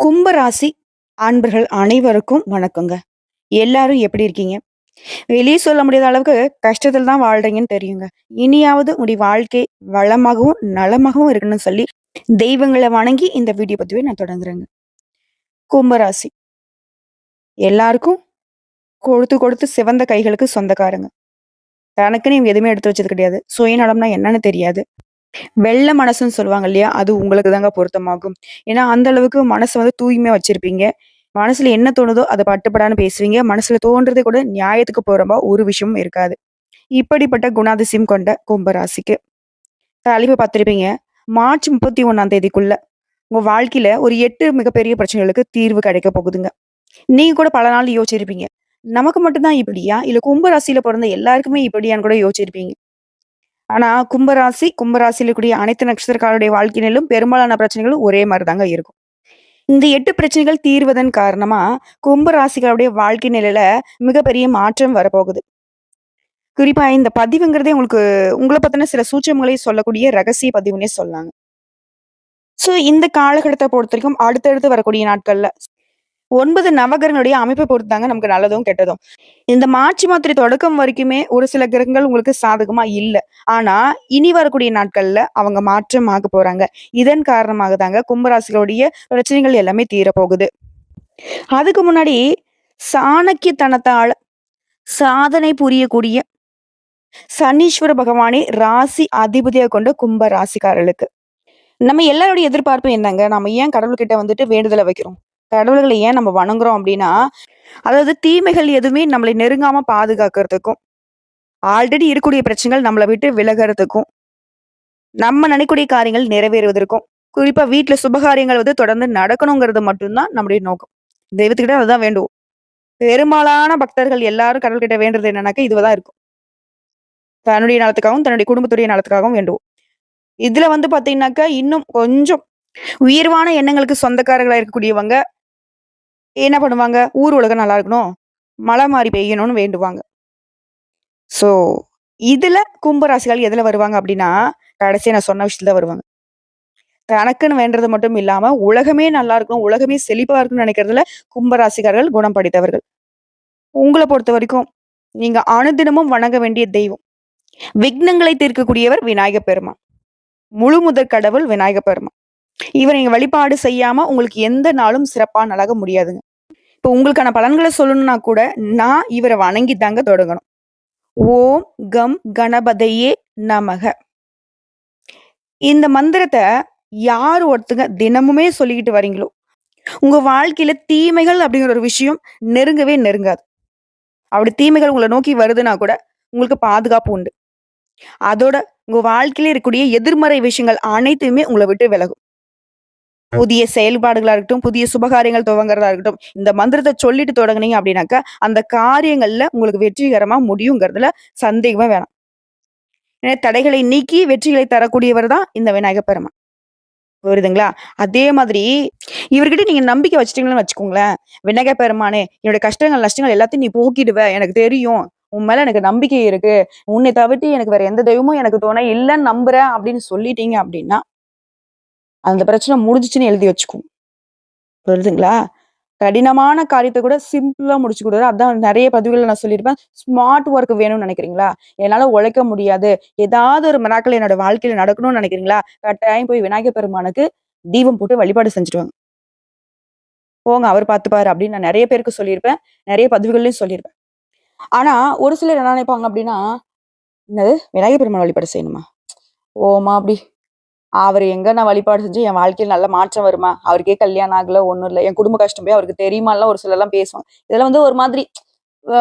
கும்பராசி அன்பர்கள் அனைவருக்கும் வணக்கங்க. எல்லாரும் எப்படி இருக்கீங்க? வெளிய சொல்ல முடியாத அளவுக்கு கஷ்டத்துல தான் வாழ்றீங்கன்னு தெரியுங்க. இனியாவது உங்களுடைய வாழ்க்கை வளமாகவும், நலமாகவும் இருக்கணும்னு சொல்லி தெய்வங்கள வணங்கி இந்த வீடியோ பதிவை நான் தொடங்குறேங்க. கும்பராசி எல்லாருக்கும் கொழுத்து கொழுத்து சிவந்த கைகளுக்கு சொந்தக்காரங்க. தனக்குன்னு இவங்க எதுவுமே எடுத்து வச்சது கிடையாது. சுயநலம்னா என்னன்னு தெரியாது. வெள்ள மனசுன்னு சொல்லுவாங்க இல்லையா? அது உங்களுக்கு தாங்க பொருத்தமாகும். ஏன்னா, அந்த அளவுக்கு மனச வந்து தூய்மையா வச்சிருப்பீங்க. மனசுல என்ன தோணுதோ அத பட்டுப்படான்னு பேசுவீங்க. மனசுல தோன்றதே கூட நியாயத்துக்கு புறம்பா ஒரு விஷயமும் இருக்காது. இப்படிப்பட்ட குணாதிசயம் கொண்ட கும்பராசிக்கு தலைப்பு பார்த்திருப்பீங்க. மார்ச் 31ஆம் தேதிக்குள்ள உங்க வாழ்க்கையில ஒரு 8 மிகப்பெரிய பிரச்சனைகளுக்கு தீர்வு கிடைக்க போகுதுங்க. நீங்க கூட பல நாள் யோசிச்சிருப்பீங்க. நமக்கு மட்டும் தான் இப்படியா? இல்ல கும்பராசியில பொறந்த எல்லாருக்குமே இப்படியான்னு கூட யோசிச்சிருப்பீங்க. ஆனா கும்பராசியில இருக்கக்கூடிய அனைத்து நட்சத்திரக்காரருடைய வாழ்க்கையிலும் பெரும்பாலான பிரச்சனைகள் ஒரே மாரி தாங்க இருக்கும். இந்த 8 பிரச்சனைகள் தீர்வதன் காரணமா, கும்பராசிகளுடைய வாழ்க்கை நிலையில மிகப்பெரிய மாற்றம் வரப்போகுது. குறிப்பா இந்த பதிவுங்கிறதே உங்கள பத்தின சில சூட்சமங்களை சொல்லக்கூடிய ரகசிய பதிவுன்னே சொல்லலாங்க. இந்த காலகட்டத்த பொறுத்தவரைக்கும் அடுத்தடுத்து வரக்கூடிய நாட்கள்ல 9 நவகிரகங்களுடைய அமைப்பை பொறுத்து தாங்க நமக்கு நல்லதும், கெட்டதும். இந்த மார்ச் மாதத்துடைய தொடக்கம் வரைக்குமே ஒரு சில கிரகங்கள் உங்களுக்கு சாதகமா இல்ல. ஆனா, இனி வரக்கூடிய நாட்கள்ல அவங்க மாற்றம் ஆக போறாங்க. இதன் காரணமாக தாங்க கும்பராசிகளுடைய பிரச்சனைகள் எல்லாமே தீரப்போகுது. அதுக்கு முன்னாடி சாணக்கியத்தனத்தால சாதனை புரியக்கூடிய சனீஸ்வர பகவானை ராசி அதிபதியா கொண்ட கும்ப ராசிக்காரர்களுக்கு. நம்ம எல்லாருடைய எதிர்பார்ப்பு என்னங்க? நம்ம ஏன் கடவுள்கிட்ட வந்துட்டு வேண்டுதல வைக்கிறோம்? கடவுள்கள ஏன் நம்ம வணங்குறோம் அப்டின்னா, அதாவது தீமைகள் எதுவுமே நம்மளை நெருங்காம பாதுகாக்கிறதுக்கும், ஆல்ரெடி இருக்கக்கூடிய பிரச்சனைகள் நம்மள விட்டு விலகுறதுக்கும், நம்ம நினைக்கக்கூடிய காரியங்கள் நிறைவேறுவதற்கும், குறிப்பா வீட்ல சுபகாரியங்கள் வந்து தொடர்ந்து நடக்கணுங்கிறது மட்டும் தான் நம்முடைய நோக்கம். தெய்வத்துக்கிட்ட அதுதான் வேண்டுவோம். பெரும்பாலான பக்தர்கள் எல்லாரும் கடவுள்கிட்ட வேண்டுறது என்னன்னாக்க இதுவா தான் இருக்கும். தன்னுடைய நலத்துக்காகவும், தன்னுடைய குடும்பத்துடைய நலத்துக்காகவும் வேண்டுவோம். இதுல வந்து பாத்தீங்கன்னாக்கா, இன்னும் கொஞ்சம் உயர்வான எண்ணங்களுக்கு சொந்தக்காரர்களா இருக்கக்கூடியவங்க என்ன பண்ணுவாங்க? ஊர் உலகம் நல்லா இருக்கணும், மழை மாரி பெய்யணும்னு வேண்டுவாங்க. ஸோ, இதுல கும்பராசிகள் எதுல வருவாங்க அப்டின்னா, கடைசியா நான் சொன்ன விஷயத்துல தான் வருவாங்க. தனக்குன்னு வேண்டுறது மட்டும் இல்லாம, உலகமே நல்லா இருக்கணும், உலகமே செழிப்பா இருக்கணும்னு நெனைக்கிறதுல கும்பராசிக்காரர்கள் குணம் படைத்தவர்கள். உங்கள பொறுத்தவரைக்கும், நீங்க அனுதினமும் வணங்க வேண்டிய தெய்வம், விக்னங்களை தீர்க்கக்கூடியவர் விநாயகப் பெருமான். முழு முதற் கடவுள் விநாயகப் பெருமான். இவர நீங்க வழிபாடு செய்யாம உங்களுக்கு எந்த நாளும் சிறப்பா நலக முடியாதுங்க. இப்போ உங்களுக்கான பலன்கள சொல்லணும்னா கூட, நான் இவர வணங்கி தாங்க தொடங்கணும். ஓம் கம் கணபதையே நமக. இந்த மந்திரத்த யார் ஒருத்தங்க தினமுமே சொல்லிக்கிட்டு வரீங்களோ, உங்க வாழ்க்கையில தீமைகள் அப்படிங்கிற ஒரு விஷயம் நெருங்கவே நெருங்காது. அப்படி தீமைகள் உங்கள நோக்கி வருதுன்னா கூட, உங்களுக்கு பாதுகாப்பு உண்டு. அதோட உங்க வாழ்க்கையில இருக்கக்கூடிய எதிர்மறை விஷயங்கள் அனைத்துமே உங்கள விட்டு விலகும். புதிய செயல்பாடுகளா இருக்கட்டும், புதிய சுபகாரியங்கள் துவங்குறதா இருக்கட்டும், இந்த மந்திரத்த சொல்லிட்டு தொடங்குனீங்க அப்படின்னாக்கா, அந்த காரியங்கள்ல உங்களுக்கு வெற்றிகரமா முடியுங்கிறதுல சந்தேகமே வேணாம். ஏன்னா தடைகளை நீக்கி வெற்றிகளை தரக்கூடியவர் தான் இந்த விநாயகப் பெருமான். புரியுதுங்களா? அதே மாதிரி இவர்கிட்ட நீங்க நம்பிக்கை வச்சுட்டீங்கன்னு வச்சுக்கோங்களேன், விநாயகப் பெருமானே என்னுடைய கஷ்டங்கள், நஷ்டங்கள் எல்லாத்தையும் நீ போக்கிடுவ. எனக்கு தெரியும். உன் மேல எனக்கு நம்பிக்கை இருக்கு. உன்னை தவிர்த்து எனக்கு வேற எந்த தெய்வமும் எனக்கு துணை இல்லன்னு நம்புறேன் அப்படின்னு சொல்லிட்டீங்க அப்படின்னா, அந்த பிரச்சனை முடிஞ்சுச்சுன்னு எழுதி வச்சுக்குவோம். புரியுதுங்களா? கடினமான காரியத்த கூட சிம்பிளா முடிச்சு குடுக்குறாரு. அதான் நெறைய பதிவுகள்ல நான் சொல்லியிருப்பேன். ஸ்மார்ட் ஒர்க் வேணும்னு நெனைக்கிறீங்களா? என்னால உழைக்க முடியாது. ஏதாவது ஒரு மிராக்கிள் என்னோட வாழ்க்கையில நடக்கணும்னு நெனைக்கிறீங்களா? கட்டாயம் போய் விநாயகர் பெருமானுக்கு தீபம் போட்டு வழிபாடு செஞ்சுட்டு வாங்க. போங்க அவர் பார்த்துப்பாரு அப்படின்னு நான் நெறைய பேருக்கு சொல்லியிருப்பேன். நெறைய பதிவுகள்லயும் சொல்லியிருப்பேன். ஆனா, ஒரு சிலர் என்ன நெனைப்பாங்க அப்படின்னா, "என்னது விநாயகர் பெருமான் வழிபாடு செய்யணுமா? ஓமா அப்படி அவரு எங்க நான் வழிபாடு செஞ்சு என் வாழ்க்கையில நல்ல மாற்றம் வருமா? அவருக்கே கல்யாணம் ஆகல, ஒண்ணும் இல்ல. என் குடும்ப கஷ்டம் போய் அவருக்கு தெரியுமான்லாம் ஒரு சிலர்லாம் பேசுவாங்க. இதெல்லாம் வந்து ஒரு மாதிரி ஆ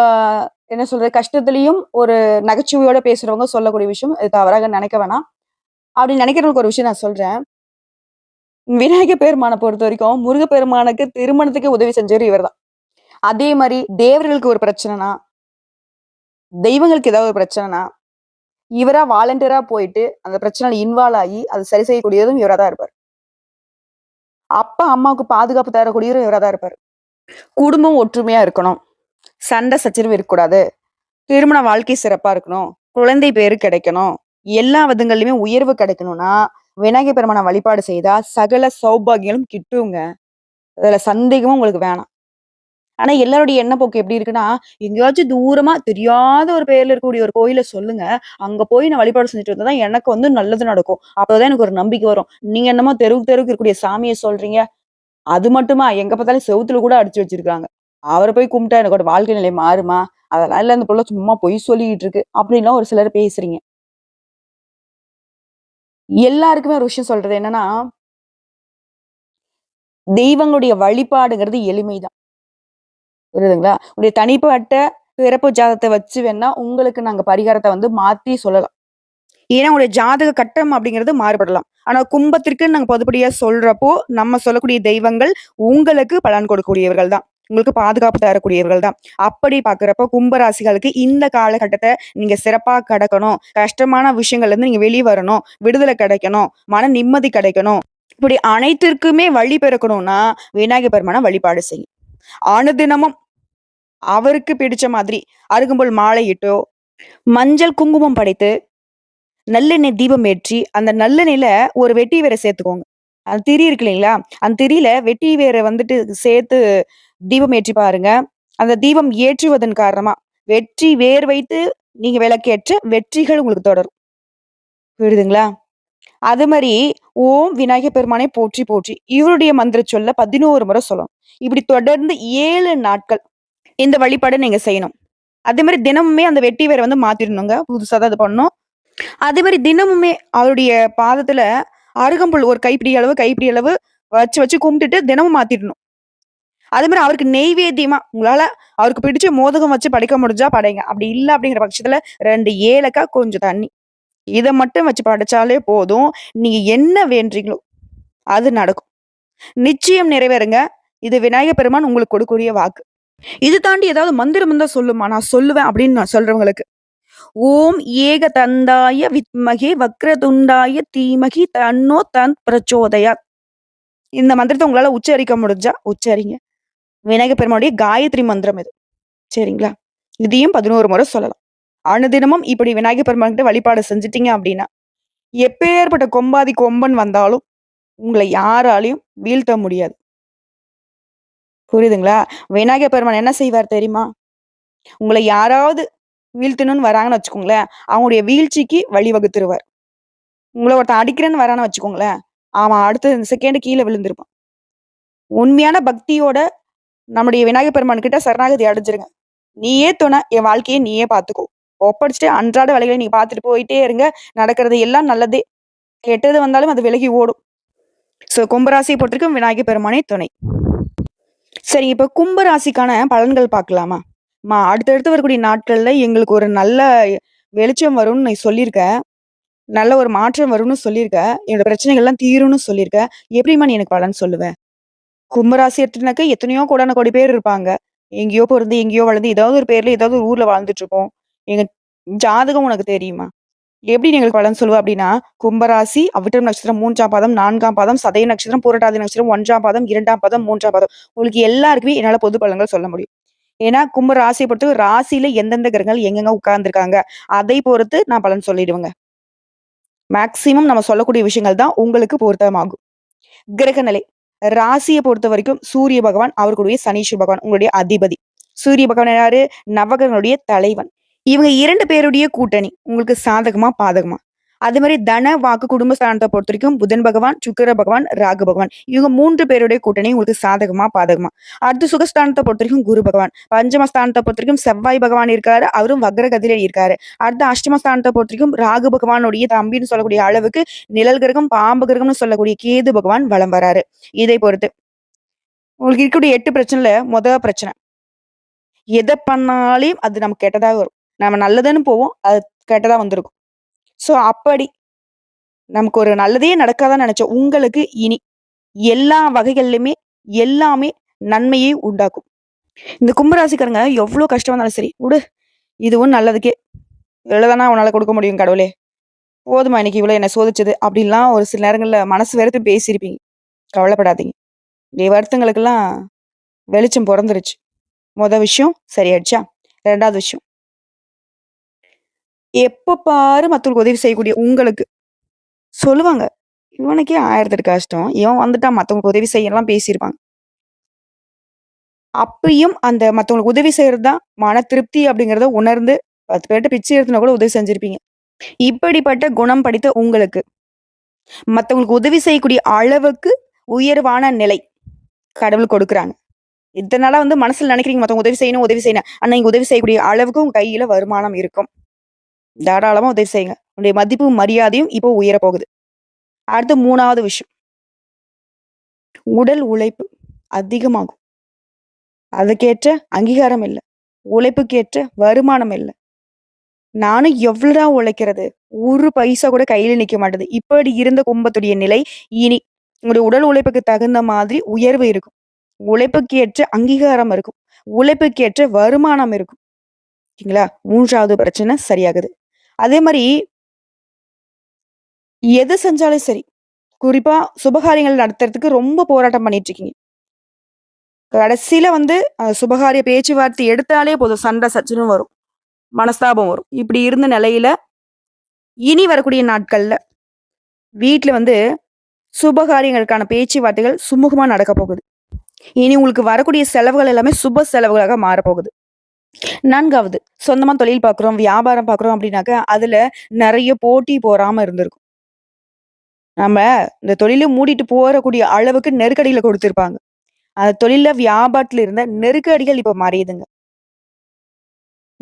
என்ன சொல்றது? கஷ்டத்திலயும் ஒரு நகைச்சுவையோட பேசுறவங்க சொல்லக்கூடிய விஷயம். இது தவறாக நினைக்க வேணாம். அப்படி நினைக்கிறவங்களுக்கு ஒரு விஷயம் நான் சொல்றேன். விநாயகர் பெருமான பொறுத்தவரைக்கும், முருகப்பெருமானுக்கு திருமணத்துக்கு உதவி செஞ்சவரு இவர்தான். அதே மாரி தேவர்களுக்கு ஒரு பிரச்சனைனா, தெய்வங்களுக்கு ஏதாவது ஒரு பிரச்சனைனா, இவரா வாலண்டியரா போயிட்டு அந்த பிரச்சனையில இன்வால்வ் ஆகி, அத சரி செய்யக்கூடியதும் இவரா தான் இருப்பாரு. அப்பா, அம்மாவுக்கு பாதுகாப்பு தரக்கூடியவரும் இவரா தான் இருப்பாரு. குடும்பம் ஒற்றுமையா இருக்கணும். சண்டை சச்சரவு இருக்கக்கூடாது. திருமண வாழ்க்கை சிறப்பா இருக்கணும். குழந்தை பேரு கிடைக்கணும். எல்லா விதங்கள்லயுமே உயர்வு கிடைக்கணும்னா, விநாயகர் பெருமான வழிபாடு செய்தா சகல சௌபாகியங்களும் கிட்டுங்க. அதுல சந்தேகமும் உங்களுக்கு வேணாம். ஆனா எல்லாருடைய எண்ணப்போக்கு எப்படி இருக்குன்னா, எங்கேயாச்சும் தூரமா தெரியாத ஒரு பேர்ல இருக்கக்கூடிய ஒரு கோயில சொல்லுங்க. அங்க போய் நான் வழிபாடு செஞ்சுட்டு வந்தா தான் எனக்கு வந்து நல்லது நடக்கும். அப்பதான் எனக்கு ஒரு நம்பிக்கை வரும். நீங்க என்னமோ தெருவுக்கு தெருவுக்கு இருக்கக்கூடிய சாமிய சொல்றீங்க. அது மட்டுமா எங்க பார்த்தாலும் செவுத்துல கூட அடிச்சு வச்சிருக்காங்க. அவர போய் கும்பிட்டா எனக்கோட வாழ்க்கை நிலை மாறுமா? அதெல்லாம் இல்ல அந்த புள்ள சும்மா பொய் சொல்லிக்கிட்டு இருக்கு. அப்படின்லாம் ஒரு சிலர் பேசுறீங்க. எல்லாருக்குமே ஒரு விஷயம் சொல்றது என்னன்னா, தெய்வங்களுடைய வழிபாடுங்கிறது எளிமைதான். புரியுதுங்களா? உங்களுடைய தனிப்பட்ட பிறப்பு ஜாதகத்த வச்சு வேணா உங்களுக்கு நாங்க பரிகாரத்த வந்து மாத்தி சொல்லலாம். ஏன்னா, உங்களுடைய ஜாதக கட்டம் அப்படிங்கிறது மாறுபடலாம். ஆனா, கும்பத்திற்கு நாங்க பொதுப்படியா சொல்றப்போ, நம்ம சொல்லக்கூடிய தெய்வங்கள் உங்களுக்கு பலன் கொடுக்கக்கூடியவர்கள் தான். உங்களுக்கு பாதுகாப்பு தரக்கூடியவர்கள் தான். அப்படி பார்க்கிறப்போ, கும்ப ராசிகளுக்கு இந்த காலகட்டத்த நீங்க சிறப்பா கடக்கணும். கஷ்டமான விஷயங்கள்லருந்து நீங்க வெளிய வரணும். விடுதலை கிடைக்கணும். மன நிம்மதி கிடைக்கணும். இப்படி அனைத்திற்குமே வழி பிறக்கணும்னா, விநாயகர் பெருமான வழிபாடு செய்யுங்க. அனுதினமும் அவருக்கு பிடிச்ச மாதிரி அருகம்புல் மாலையிட்டோ, மஞ்சள் குங்குமம் படைத்து நல்லெண்ணெய் தீபம் ஏற்றி, அந்த நல்லெண்ணெயில ஒரு வெட்டி வேர சேர்த்துக்கோங்க. அந்த திரி இருக்கு இல்லைங்களா? அந்த திரியில வெட்டி வேர வந்துட்டு சேர்த்து தீபம் ஏற்றி பாருங்க. அந்த தீபம் ஏற்றுவதன் காரணமா, வெற்றி வேர் வைத்து நீங்க விளக்கேற்ற வெற்றிகள் உங்களுக்கு தொடரும். புரியுதுங்களா? அது மாரி, ஓம் விநாயகர் பெருமானே போற்றி போற்றி. இவருடைய மந்திர சொல்ல 11 முறை சொல்லணும். இப்படி தொடர்ந்து 7 நாட்கள் இந்த வழிபாட நீங்க செய்யணும். அதே மாரி தினமுமே அந்த வெட்டி வேர வந்து மாத்திரணுங்க. புதுசா தான் இது பண்ணணும். அதே மாரி தினமுமே அவருடைய பாதத்துல அருகம்புல் ஒரு கைப்பிடி அளவு வச்சு வச்சு கும்பிட்டுட்டு தினமும் மாத்திடணும். அதே மாரி அவருக்கு நெய்வேத்தியமா உங்களால அவருக்கு பிடிச்ச மோதகம் வச்சு படைக்க முடிஞ்சா படைங்க. அப்படி இல்ல அப்படிங்கிற பட்சத்துல 2 ஏலக்காய், கொஞ்சம் தண்ணி. இத மட்டும் வச்சு படைச்சாலே போதும். நீங்க என்ன வேண்டுறீங்களோ அது நடக்கும். நிச்சயம் நிறைவேறுங்க. இது விநாயகர் பெருமான் உங்களுக்கு கொடுக்கக்கூடிய வாக்கு. இது தாண்டி ஏதாவது மந்திரம் இருந்தா சொல்லுமா, நான் சொல்லுவேன் அப்படின்னு நான் சொல்றவங்களுக்கு. ஓம் ஏகதந்தாய வித்மகே வக்ரதுண்டாய தீமகி தன்னோ பிரச்சோதயாத். இந்த மந்திரத்த உங்களால உச்சரிக்க முடிஞ்சா உச்சரிங்க. விநாயகர் பெருமானுடைய காயத்ரி மந்திரம் இது. சரிங்களா? இதையும் 11 முறை சொல்லலாம். அனுதினமும் இப்படி விநாயகர் பெருமான்கிட்ட வழிபாடு செஞ்சுட்டீங்க அப்படின்னா, எப்பேர்ப்பட்ட கொம்பாதி கொம்பன் வந்தாலும் உங்கள யாராலயும் வீழ்த்த முடியாது. புரியுதுங்களா? விநாயகர் பெருமான் என்ன செய்வார் தெரியுமா? உங்கள யாராவது வீழ்த்தணும்னு வராங்கன்னு வச்சுக்கோங்களேன், அவங்களுடைய வீழ்ச்சிக்கு வழிவகுத்துருவார். உங்கள ஒருத்தன் அடிக்கிறேன்னு வரான்னு வச்சுக்கோங்களேன், அவன் அடுத்த செகண்ட் கீழ விழுந்திருப்பான். உண்மையான பக்தியோட நம்முடைய விநாயகர் பெருமான் கிட்ட சரணாகதி அடைஞ்சிருங்க. நீயே துணை, என் வாழ்க்கைய நீயே பார்த்துக்கோ. ஒப்படைச்சுட்டு அன்றாட வேலைகள நீங்க பார்த்துட்டு போயிட்டே இருங்க. நடக்கிறது எல்லாம் நல்லதே. கெட்டது வந்தாலும் அது விலகி ஓடும். கும்பராசிய பொறுத்தவரைக்கும் விநாயகர் பெருமானே துணை. சரி, இப்ப கும்ப ராசிக்கான பலன்கள் பார்க்கலாமா? அடுத்தடுத்து வரக்கூடிய நாட்கள்ல எங்களுக்கு ஒரு நல்ல வெளிச்சம் வரும்னு நீ சொல்லியிருக்க. நல்ல ஒரு மாற்றம் வரும்னு சொல்லியிருக்க. என்னோட பிரச்சனைகள்லாம் தீரும்னு சொல்லியிருக்க. எப்படிம்மா நீ எனக்கு பலன் சொல்லுவ? கும்பராசி எடுத்துனாக்க எத்தனையோ கோடான கோடி பேர் இருப்பாங்க. எங்கேயோ பொறந்து, எங்கேயோ வளர்ந்து, ஏதாவது ஒரு பேர்ல, ஏதாவது ஒரு ஊர்ல வாழ்ந்துட்டு இருப்போம். எங்க ஜாதகம் உனக்கு தெரியுமா? எப்படி நீ எங்களுக்கு பலன் சொல்லுவ அப்படின்னா, கும்பராசி, அவிட்டம் நட்சத்திரம் 3ஆம் பாதம், 4ஆம் பாதம், சதய நட்சத்திரம், பூரட்டாதி நட்சத்திரம் 1ஆம் பாதம், 2ஆம் பாதம், 3ஆம் பாதம். உங்களுக்கு எல்லாருக்குமே என்னால பொது பலன்கள் சொல்ல முடியும். ஏன்னா, கும்ப ராசிய பொறுத்து ராசியில எந்தெந்த கிரகங்கள் எங்கெங்க உட்கார்ந்துருக்காங்க, அதை பொறுத்து நான் பலன் சொல்லிடுவேங்க. மேக்ஸிமம் நம்ம சொல்லக்கூடிய விஷயங்கள் தான் உங்களுக்கு பொருத்தமாகும். கிரகநிலை. ராசிய பொறுத்தவரைக்கும் சூரிய பகவான், அவர்களுடைய சனீஸ்வர பகவான் உங்களுடைய அதிபதி. சூரிய பகவான் யாரு? நவகிரகங்களுடைய தலைவன். இவங்க 2 பேருடைய கூட்டணி. உங்களுக்கு சாதகமா, பாதகமா? அதே மாரி தன, வாக்கு, குடும்ப ஸ்தானத்த பொறுத்தவரைக்கும் புதன் பகவான், சுக்கிர பகவான், ராகு பகவான். இவங்க 3 பேருடைய கூட்டணி உங்களுக்கு சாதகமா, பாதகமா? அடுத்து சுகஸ்தானத்த பொறுத்தவரைக்கும் குரு பகவான். பஞ்சமஸ்தானத்த பொறுத்தவரைக்கும் செவ்வாய் பகவான் இருக்காரு. அவரும் வக்ரகதியில இருக்காரு. அடுத்து அஷ்டமஸ்தானத்த பொறுத்தவரைக்கும் ராகு பகவானுடைய தம்பின்னு சொல்லக்கூடிய அளவுக்கு நிழல் கிரகம், பாம்பு கிரகம்னு சொல்லக்கூடிய கேது பகவான் வலம் வராரு. இதை பொறுத்து. உங்களுக்கு இருக்கக்கூடிய 8 பிரச்சனைல பிரச்சனை. எத பண்ணாலும் அது நமக்கு கெட்டதா வரும். நம்ம நல்லதுன்னு போவோம். அது கெட்டதா வந்திருக்கும். அப்படி நமக்கு ஒரு நல்லதே நடக்காதான்னு நெனச்ச உங்களுக்கு இனி எல்லா வகைகள்லயுமே எல்லாமே நன்மையை உண்டாக்கும். இந்த கும்பராசிக்காரங்க எவ்ளோ கஷ்டம் வந்தாலும் சரி, "உடு இதுவும் நல்லதுக்கே. இவ்வளவுதானா உன்னால கொடுக்க முடியும் கடவுளே. போதுமா இன்னைக்கு இவ்வளோ என்ன சோதிச்சது." அப்படின்லாம் ஒரு சில நேரங்கள்ல மனசு வெறுத்து பேசியிருப்பீங்க. கவலைப்படாதீங்க. இந்த வருத்தங்களுக்கெல்லாம் வெளிச்சம் பொறந்துருச்சு. விஷயம் சரியாயிடுச்சா? 2வது விஷயம், எப்ப பாரு மத்தவங்களுக்கு உதவி செய்யக்கூடிய உங்களுக்கு சொல்லுவாங்க. இவனுக்கே 1008 கஷ்டம். இவன் வந்துட்டா மத்தவங்களுக்கு உதவி செய்யலாம் பேசியிருப்பாங்க. அப்பயும் அந்த மத்தவங்களுக்கு உதவி செய்றது தான் மன திருப்தி அப்படிங்கிறத உணர்ந்து 10 பேர்ட்ட பிச்சை எடுத்துனா கூட உதவி செஞ்சிருப்பீங்க. இப்படிப்பட்ட குணம் படைத்த உங்களுக்கு, மத்தவங்களுக்கு உதவி செய்யக்கூடிய அளவுக்கு உயர்வான நிலை கடவுள் கொடுக்குறாங்க. இத்தன நாளா மனசுல நினைக்கிறீங்க மத்தவங்க உதவி செய்யணும், உதவி செய்யணும். ஆனா நீங்க உதவி செய்யக்கூடிய அளவுக்கு உங்க கையில வருமானம் இருக்கும். தாராளமா உதவி செய்யுங்க. உங்களுடைய மதிப்பும், மரியாதையும் இப்போ உயரப் போகுது. அடுத்து 3வது விஷயம். உடல் உழைப்பு அதிகமாகும். அதுக்கேற்ற அங்கீகாரம் இல்ல. உழைப்புக்கேற்ற வருமானம் இல்ல. நானும் எவ்வளவுதான் உழைக்கிறது? ஒரு பைசா கூட கையில நிக்க மாட்டுது. இப்படி இருந்த குடும்பத்துடைய நிலை, இனி உங்களுடைய உடல் உழைப்புக்கு தகுந்த மாதிரி உயர்வு இருக்கும். உழைப்புக்கு ஏற்ற அங்கீகாரம் இருக்கும். உழைப்புக்கு ஏற்ற வருமானம் இருக்கும். சரிங்களா? 3வது பிரச்சனை சரியாகுது. அதே மாரி எது செஞ்சாலும் சரி, குறிப்பா சுபகாரியங்கள் நடத்துறதுக்கு ரொம்ப போராட்டம் பண்ணிட்டு இருக்கீங்க. கடைசியில சுபகாரிய பேச்சுவார்த்தை எடுத்தாலே போதும் சண்டை சச்சரவு வரும். மனஸ்தாபம் வரும். இப்படி இருந்த நிலையில, இனி வரக்கூடிய நாட்கள்ல வீட்ல சுபகாரியங்களுக்கான பேச்சுவார்த்தைகள் சுமூகமா நடக்கப் போகுது. இனி உங்களுக்கு வரக்கூடிய செலவுகள் எல்லாமே சுப செலவுகளாக மாறப்போகுது. 4வது சொந்தமா தொழில் பார்க்குறோம், வியாபாரம் பார்க்குறோம் அப்படின்னாக்கா, அதுல நெறைய போட்டி பொறாம இருந்திருக்கும். நம்ம இந்த தொழில மூடிட்டு போறக்கூடிய அளவுக்கு நெருக்கடிகள கொடுத்திருப்பாங்க. அந்த தொழில்ல வியாபாரத்துல இருந்த நெருக்கடிகள் இப்ப மறையுதுங்க.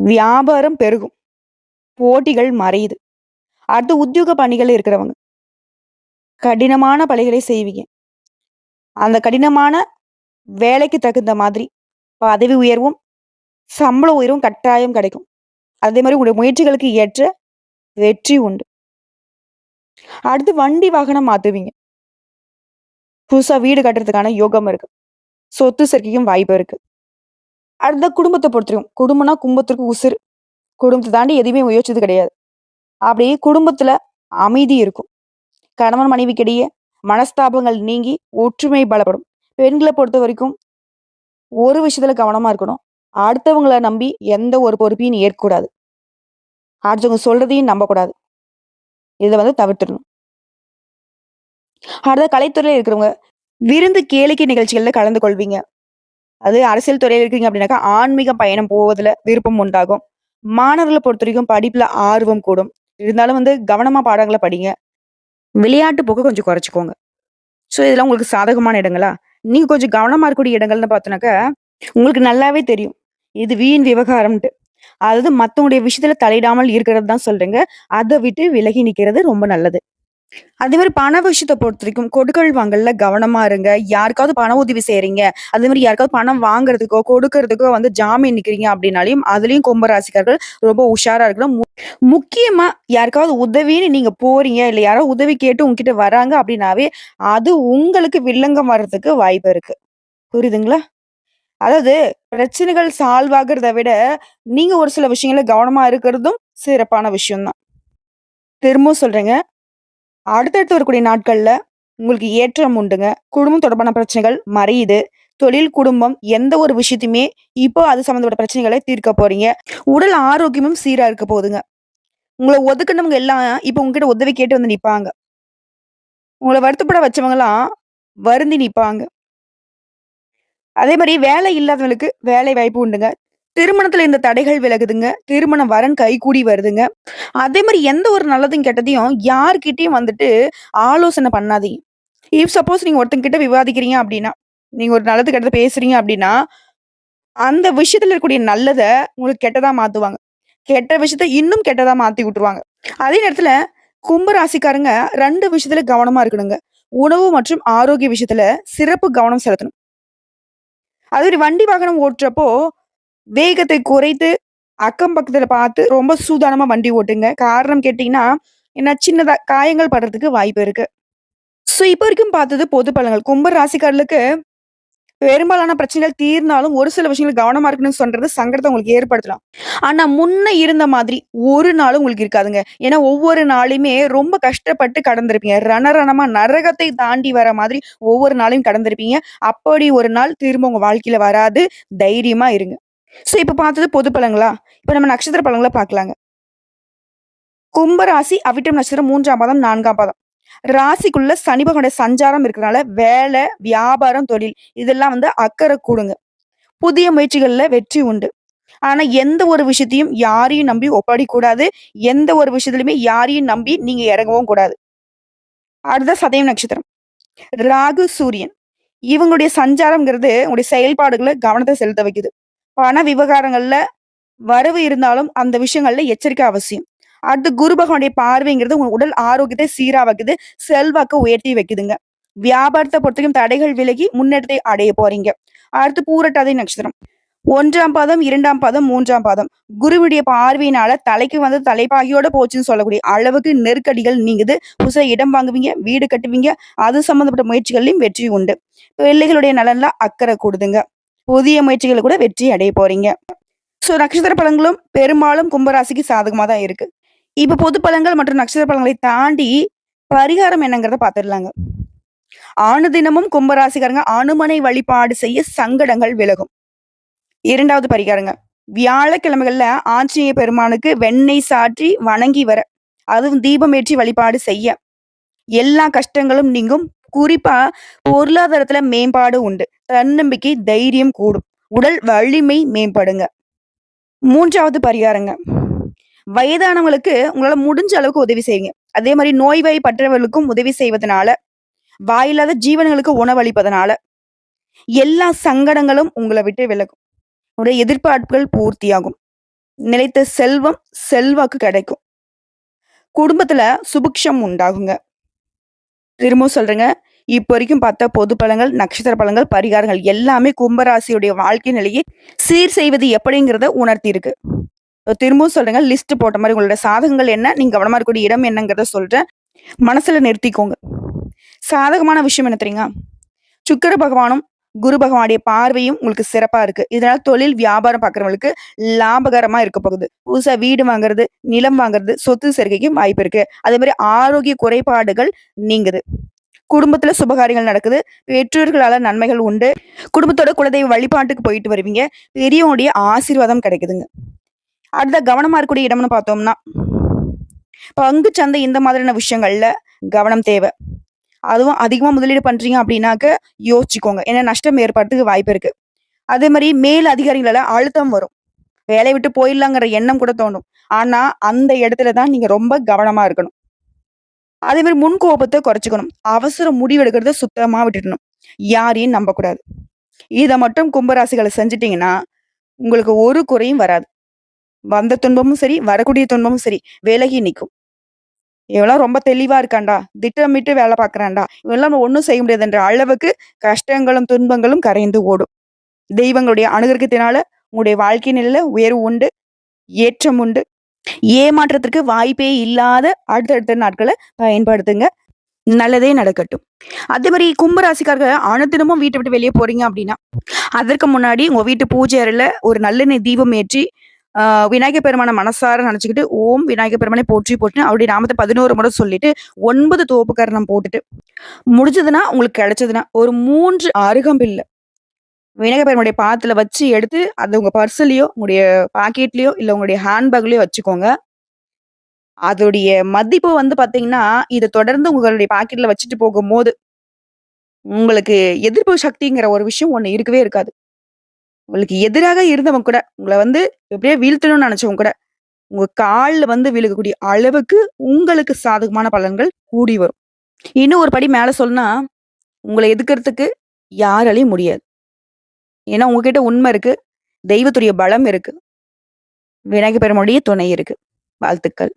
வியாபாரம் பெருகும். போட்டிகள் மறையுது. அடுத்து உத்தியோக பணிகள்ல இருக்கிறவங்க. கடினமான பணிகளை செய்வீங்க. அந்த கடினமான வேலைக்கு தகுந்த மாதிரி பதவி உயர்வும், சம்பள உயர்வும் கட்டாயம் கிடைக்கும். அதே மாரி உங்களுடைய முயற்சிகளுக்கு ஏற்ற வெற்றி உண்டு. அடுத்து வண்டி வாகனம் மாத்துவீங்க. புதுசா வீடு கட்டுறதுக்கான யோகம் இருக்கு. சொத்து சேர்க்கைக்கும் வாய்ப்பு இருக்கு. அடுத்த குடும்பத்த பொறுத்தவரைக்கும், குடும்பம்னா கும்பத்திற்கு உசுரு. குடும்பத்த தாண்டி எதையுமே யோசிச்சது கிடையாது. அப்படியே குடும்பத்துல அமைதி இருக்கும். கணவன் மனைவிக்கிடையே மனஸ்தாபங்கள் நீங்கி ஒற்றுமை பலப்படும். பெண்கள பொறுத்தவரைக்கும் ஒரு விஷயத்துல கவனமா இருக்கணும். அடுத்தவங்கள நம்பி எந்த ஒரு பொறுப்பையும் நீ ஏற்கக்கூடாது. அடுத்தவங்க சொல்றதையும் நம்பக்கூடாது. இத தவிர்த்துடணும். அடுத்த கலைத்துறையில இருக்கிறவங்க, விருந்து கேளிக்கை நிகழ்ச்சிகள்ல கலந்து கொள்வீங்க. அது அரசியல் துறையில இருக்கீங்க அப்படின்னாக்கா, ஆன்மீக பயணம் போவதுல விருப்பம் உண்டாகும். மாணவர்கள பொறுத்தவரைக்கும் படிப்புல ஆர்வம் கூடும். இருந்தாலும் கவனமா பாடங்கள படிங்க. விளையாட்டு போக்க கொஞ்சம் குறைச்சுக்கோங்க. ஸோ இதெல்லாம் உங்களுக்கு சாதகமான இடங்களா? நீங்க கொஞ்சம் கவனமா இருக்கக்கூடிய இடங்கள்னு பார்த்தோம்னாக்கா, உங்களுக்கு நல்லாவே தெரியும். இது வீண் விவகாரம்ன்ட்டு. அதாவது மத்தவங்களுடைய விஷயத்துல தலையிடாமல் இருக்கிறது தான் சொல்றேங்க. அத விட்டு விலகி நிக்கிறது ரொம்ப நல்லது. அதே மாரி பண விஷயத்த பொறுத்தவரைக்கும் கொடுக்கல் வாங்கல்ல கவனமா இருங்க. யாருக்காவது பண உதவி செய்றீங்க, அதே மாரி யாருக்காவது பணம் வாங்குறதுக்கோ, கொடுக்கறதுக்கோ ஜாமீன் நிக்கிறீங்க அப்படின்னாலயும், அதுலயும் கும்ப ராசிக்காரர்கள் ரொம்ப உஷாரா இருக்கணும். முக்கியமா யாருக்காவது உதவின்னு நீங்க போறீங்க, இல்ல யாரோ உதவி கேட்டு உங்ககிட்ட வராங்க அப்படின்னாவே, அது உங்களுக்கு வில்லங்கம் வர்றதுக்கு வாய்ப்பு இருக்கு. புரியுதுங்களா? அதாவது பிரச்சனைகள் சால்வ் ஆகுறத விட, நீங்க ஒரு சில விஷயங்கள்ல கவனமா இருக்கிறதும் சிறப்பான விஷயம் தான். திரும்பவும் சொல்றேங்க. அடுத்தடுத்து வரக்கூடிய நாட்கள்ல உங்களுக்கு ஏற்றம் உண்டுங்க. குடும்பம் தொடர்பான பிரச்சனைகள் மறையுது. தொழில், குடும்பம் எந்த ஒரு விஷயத்தையுமே இப்போ அது சம்மந்தப்பட்ட பிரச்சனைகள தீர்க்க போறீங்க. உடல் ஆரோக்கியமும் சீரா இருக்க போதுங்க. உங்கள ஒதுக்குனவங்க எல்லாம் இப்ப உங்ககிட்ட உதவி கேட்டு நிப்பாங்க. உங்கள வருத்தப்பட வச்சவங்கலாம் வருந்தி நிப்பாங்க. அதே மாரி வேலை இல்லாதவங்களுக்கு வேலை வாய்ப்பு உண்டுங்க. திருமணத்துல இருந்த தடைகள் விலகுதுங்க. திருமண வரன் கைகூடி வருதுங்க. அதே மாரி எந்த ஒரு நல்லதும், கெட்டதையும் யார்கிட்டயும் ஆலோசனை பண்ணாதீங்க. இஃப் சப்போஸ் நீங்க ஒருத்தங்க கிட்ட விவாதிக்கிறீங்க அப்டின்னா, நீங்க ஒரு நல்லது, கெட்டது பேசுறீங்க அப்டின்னா, அந்த விஷயத்துல இருக்கக்கூடிய நல்லத உங்களுக்கு கெட்டதா மாத்துவாங்க. கெட்ட விஷயத்த இன்னும் கெட்டதா மாத்தி விட்டுருவாங்க. அதே நேரத்துல கும்ப ராசிக்காரங்க 2 விஷயத்துல கவனமா இருக்கணுங்க. உணவு மற்றும் ஆரோக்கிய விஷயத்துல சிறப்பு கவனம் செலுத்தணும். அது வண்டி வாகனம் ஓட்டுறப்போ வேகத்தை குறைத்து, அக்கம் பக்கத்துல பார்த்து ரொம்ப சூதானமா வண்டி ஓட்டுங்க. காரணம் கேட்டீங்கன்னா, ஏன்னா சின்னதா காயங்கள் படுறதுக்கு வாய்ப்பு இருக்கு. ஸோ இப்ப வரைக்கும் பார்த்தது பொது பலன்கள். கும்ப ராசிக்காரர்களுக்கு பெரும்பாலான பிரச்சனைகள் தீர்ந்தாலும், ஒரு சில விஷயங்கள் கவனமா இருக்கணும்னு சொல்றது சங்கடத்த உங்களுக்கு ஏற்படுத்தலாம். ஆனா முன்ன இருந்த மாதிரி ஒரு நாளும் உங்களுக்கு இருக்காதுங்க. ஏன்னா ஒவ்வொரு நாளையுமே ரொம்ப கஷ்டப்பட்டு கடந்திருப்பீங்க. ரணரணமா நரகத்தை தாண்டி வர மாதிரி ஒவ்வொரு நாளையும் கடந்திருப்பீங்க. அப்படி ஒரு நாள் திரும்ப உங்க வாழ்க்கையில வராது. தைரியமா இருங்க. ஸோ இப்ப பார்த்தது பொது பலன்களா? இப்ப நம்ம நட்சத்திர பலன்கள பார்க்கலாங்க. கும்ப ராசி, அவிட்டம் நட்சத்திரம் 3ஆம் பாதம், 4ஆம் பாதம். ராசிக்குள்ள சனி பகவானுடைய சஞ்சாரம் இருக்கிறனால வேலை, வியாபாரம், தொழில் இதெல்லாம் அக்கறை கூடுங்க. புதிய முயற்சிகள்ல வெற்றி உண்டு. ஆனா, எந்த ஒரு விஷயத்தையும் யாரையும் நம்பி ஒப்படைக்கக்கூடாது. எந்த ஒரு விஷயத்திலுமே யாரையும் நம்பி நீங்க இறங்கவும் கூடாது. அடுத்தது சதயம் நட்சத்திரம். ராகு, சூரியன். இவங்களுடைய சஞ்சாரம்ங்கிறது உங்களுடைய செயல்பாடுகள்ல கவனத்த செலுத்த வைக்குது. பண விவகாரங்கள்ல வரவு இருந்தாலும் அந்த விஷயங்கள்ல எச்சரிக்கை அவசியம். அடுத்து குரு பகவானுடைய பார்வைங்கிறது உங்க உடல் ஆரோக்கியத்தை சீரா வைக்குது. செல்வாக்க உயர்த்தி வைக்குதுங்க. வியாபாரத்த பொறுத்தவரைக்கும் தடைகள் விலகி முன்னேற்றத்தை அடைய போறீங்க. அடுத்து பூரட்டாதி நட்சத்திரம். 1ஆம் பாதம், 2ஆம் பாதம், 3ஆம் பாதம். குருவுடைய பார்வையினால தலைக்கு வந்து தலைப்பாகையோட போச்சுன்னு சொல்லக்கூடிய அளவுக்கு நெருக்கடிகள் நீங்குது. புதுசா இடம் வாங்குவீங்க, வீடு கட்டுவீங்க. அது சம்மந்தப்பட்ட முயற்சிகள்லயும் வெற்றி உண்டு. பிள்ளைகளுடைய நலன்ல அக்கறை கூடுதுங்க. புதிய முயற்சிகள கூட வெற்றி அடைய போறீங்க. நட்சத்திர பலன்களும் பெரும்பாலும் கும்பராசிக்கு சாதகமா தான் இருக்கு. இப்ப பொது பலன்கள் மற்றும் நட்சத்திர பலன்களை தாண்டி பரிகாரம் என்னங்கிறத பார்த்துடலாங்க. தினமும் கும்பராசிக்காரங்க அனுமனை வழிபாடு செய்ய சங்கடங்கள் விலகும். 2வது பரிகாரங்க. வியாழக்கிழமைகள்ல ஆஞ்சநேய பெருமானுக்கு வெண்ணெய் சாற்றி வணங்கி வர, அதுவும் தீபம் ஏற்றி வழிபாடு செய்ய எல்லா கஷ்டங்களும் நீங்கும். குறிப்பா பொருளாதாரத்துல மேம்பாடு உண்டு. தன்னம்பிக்கை, தைரியம் கூடும். உடல் வலிமை மேம்படுங்க. 3வது பரிகாரங்க. வயதானவங்களுக்கு உங்களால முடிஞ்ச அளவுக்கு உதவி செய்யுங்க. அதே மாரி நோய்வாய்ப்பட்டவர்களுக்கும் உதவி செய்வதனால, வாயில்லாத ஜீவன்களுக்கு உணவளிப்பதனால, எல்லா சங்கடங்களும் உங்கள விட்டு விலகும். உடைய எதிர்பார்ப்புகள் பூர்த்தியாகும். நிலைத்த செல்வம், செல்வாக்கு கிடைக்கும். குடும்பத்துல சுபிக்ஷம் உண்டாகுங்க. திரும்பவும் சொல்றேங்க. இப்ப வரைக்கும் பார்த்த பொது பலன்கள், நட்சத்திர பலன்கள், பரிகாரங்கள் எல்லாமே கும்பராசியுடைய வாழ்க்கை நிலையை சீர் செய்வது எப்படிங்கிறத உணர்த்தி இருக்கு. திரும்பவும் சொல்றேங்க. லிஸ்ட் போட்ட மாரி உங்களோட சாதகங்கள் என்ன? நீங்க கவனமா இருக்கக்கூடிய இடம் என்னங்கிறத சொல்றேன். மனசுல நிறுத்திக்கோங்க. சாதகமான விஷயம் என்ன தெரியுங்களா? சுக்கிர பகவானும், குரு பகவானுடைய பார்வையும் உங்களுக்கு சிறப்பா இருக்கு. இதனால தொழில், வியாபாரம் பார்க்குறவங்களுக்கு லாபகரமா இருக்க போகுது. புதுசா வீடு வாங்குறது, நிலம் வாங்குறது, சொத்து சேர்க்கைக்கும் வாய்ப்பு இருக்கு. அதே மாரி ஆரோக்கிய குறைபாடுகள் நீங்குது. குடும்பத்துல சுபகாரியங்கள் நடக்குது. பெற்றோர்களால நன்மைகள் உண்டு. குடும்பத்தோட குலதெய்வ வழிபாட்டுக்கு போயிட்டு வருவீங்க. பெரியவங்களுடைய ஆசீர்வாதம் கிடைக்குதுங்க. அடுத்த கவனமா இருக்கக்கூடிய இடம்னு பார்த்தோம்னா, பங்கு சந்தை இந்த மாதிரியான விஷயங்கள்ல கவனம் தேவை. அதுவும் அதிகமா முதலீடு பண்றீங்க அப்படின்னாக்க யோசிச்சுக்கோங்க. ஏன்னா நஷ்டம் ஏற்படுறதுக்கு வாய்ப்பு இருக்கு. அதே மாரி மேல் அதிகாரிகளால அழுத்தம் வரும். வேலைய விட்டு போயிடலாங்கிற எண்ணம் கூட தோணும். ஆனா, அந்த இடத்துல தான் நீங்க ரொம்ப கவனமா இருக்கணும். அதே மாரி முன் கோபத்த குறைச்சுக்கணும். அவசர முடிவு எடுக்கிறத சுத்தமா விட்டுடணும். யாரையும் நம்பக்கூடாது. இத மட்டும் கும்பராசிகள செஞ்சுட்டீங்கன்னா, உங்களுக்கு ஒரு குறையும் வராது. வந்த துன்பமும் சரி, வரக்கூடிய துன்பமும் சரி, விலகி நிக்கும். இவன்லாம் ரொம்ப தெளிவா இருக்கான்டா, திட்டமிட்டு வேலை பார்க்குறான்டா, இவன்லாம் நம்ம ஒண்ணும் செய்ய முடியாதுன்ற அளவுக்கு கஷ்டங்களும், துன்பங்களும் கரைந்து ஓடும். தெய்வங்களுடைய அனுகிரகத்தினால உங்களுடைய வாழ்க்கை நிலையில உயர்வு உண்டு, ஏற்றம் உண்டு. ஏமாற்றத்திற்கு வாய்ப்பே இல்லாத அடுத்தடுத்த நாட்கள பயன்படுத்துங்க. நல்லதே நடக்கட்டும். அதே மாரி கும்பராசிக்காரங்க அனுதினமும் வீட்ட விட்டு வெளிய போறீங்க அப்படின்னா, அதற்கு முன்னாடி உங்க வீட்டு பூஜை அறையில ஒரு நல்லெண்ணெய் தீபம் ஏற்றி, ஆ விநாயகர் பெருமான மனசார நினைச்சுக்கிட்டு, ஓம் விநாயகர் பெருமானை போற்றி போற்றின்னு அவருடைய நாமத்த 11 முறை சொல்லிட்டு, 9 தோப்புக்கரணம் போட்டுட்டு, முடிஞ்சதுன்னா உங்களுக்கு கிடைச்சதுன்னா, ஒரு 3 அருகம்பில்ல விநாயகர் பெருமானுடைய பாதத்துல வச்சு எடுத்து, அது உங்க பர்ஸ்லயோ, உங்களுடைய பாக்கெட்லயோ, இல்ல உங்களுடைய ஹேண்ட் பேக்லயோ வச்சுக்கோங்க. அதோடைய மதிப்பு வந்து பார்த்தீங்கன்னா, இத தொடர்ந்து உங்களுடைய பாக்கெட்ல வச்சுட்டு போகும்போது, உங்களுக்கு எதிர்ப்பு சக்திங்கிற ஒரு விஷயம் ஒண்ணு இருக்கவே இருக்காது. உங்களுக்கு எதிராக இருந்தவங்க கூட, உங்கள வந்து எப்படியோ வீழ்த்தணும்னு நெனச்சவங்க கூட, உங்க கால்ல வந்து விழுகக்கூடிய அளவுக்கு உங்களுக்கு சாதகமான பலன்கள் கூடி வரும். இன்னும் ஒரு படி மேல சொல்லணும்னா, உங்கள எதிர்க்கிறதுக்கு யாராலயும் முடியாது. ஏன்னா உங்ககிட்ட உண்மை இருக்கு. தெய்வத்துடைய பலம் இருக்கு. விநாயகர் பெருமானுடைய துணை இருக்கு. வாழ்த்துக்கள்.